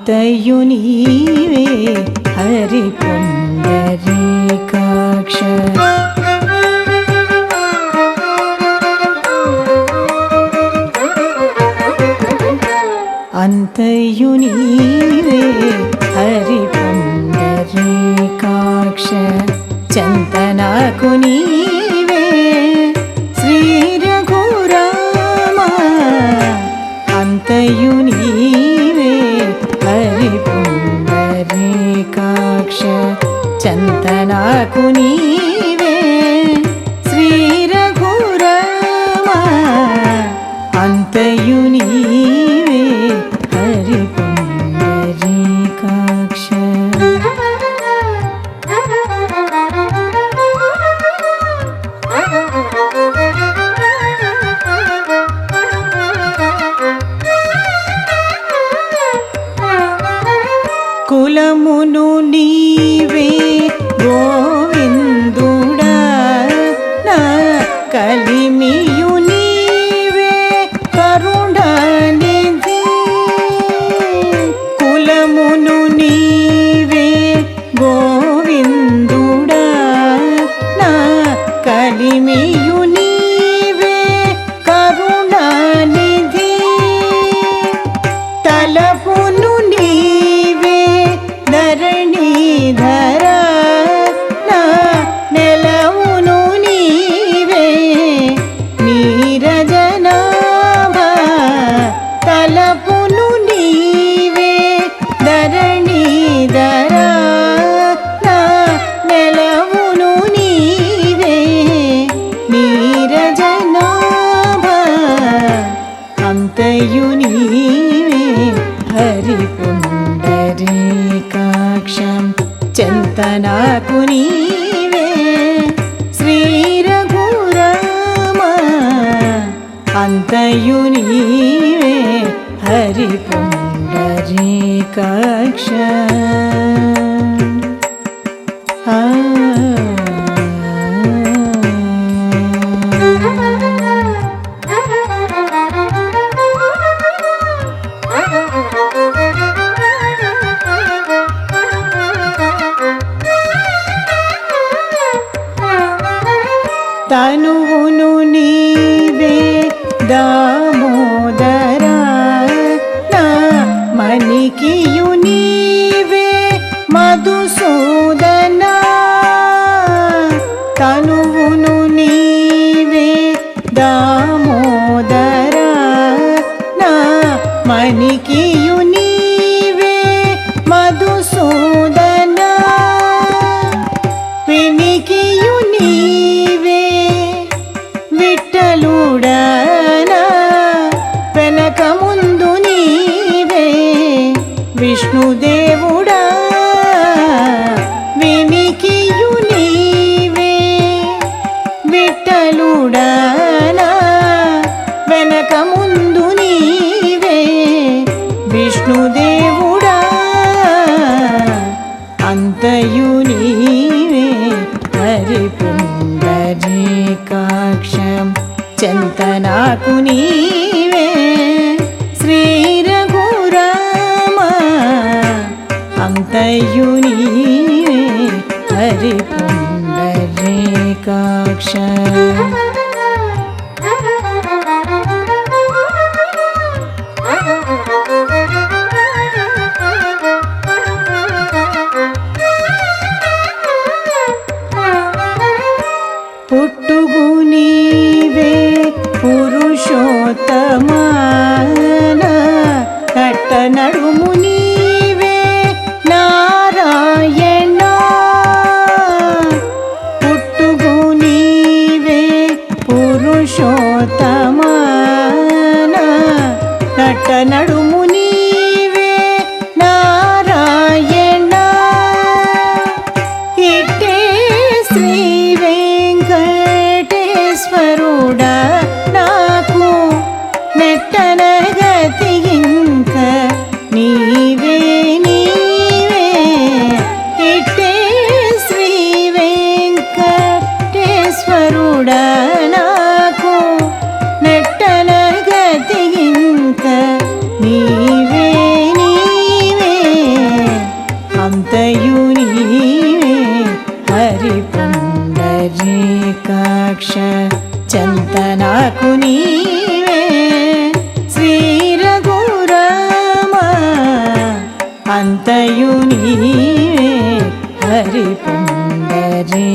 అంతయు నీవే హరి పుండరీకాక్ష అంతయు నీవే హరి పుండరీకాక్ష చంతనాకు నీవే శ్రీ రఘురామ అంతయు నీవే హరి పుండరీకాక్ష చంతనాకు నీవే శ్రీ రఘురామ అంతయు నీవే హరి పుండరీకాక్ష కులమును నీవే గోవిందుడా నా కలిమియు నీవే కరుణానిధి కులమును నీవే గోవిందుడా నా కలిమియు నీవే కరుణానిధి తలపును నీవే ధరణీధర నా నెలవును నీవే నీరజనాభ తలపును నీవే ధరణీధర నా నెలవును నీవే నీరజనాభ అంతయు నీవే హరి పుండరీకాక్షం చంతనాకు నీవే శ్రీ రఘురామ అంతయు నీవే హరి పుండరీకాక్ష తనువును నీవే దామోదరా నా మణికియు నీవే మధుసూదనా తనువును నీవే దామోదరా నా మణికియు నీవే మధుసూదనా వినికియు నీవే విఠలుడనా వెనక ముందు నీవే విష్ణుదేవుడా వినికియు నీవే విఠలుడనా వెనక ముందు నీవే విష్ణుదేవుడా అంతయు నీవే హరి పుండరీకాక్షం చంతనాకు నీవే శ్రీ రఘురామ అంతయు నీవే హరి పుండరీకాక్ష పుట్టుగు నీవే పురుషోత్తమాన కట్ట నడుము నీవే నారాయణ పుట్టుగు నీవే అంతయు నీవే హరి పుండరీకాక్ష చంతనాకు నీవే శ్రీ రఘురామ అంతయు నీవే హరి పుండరీకాక్ష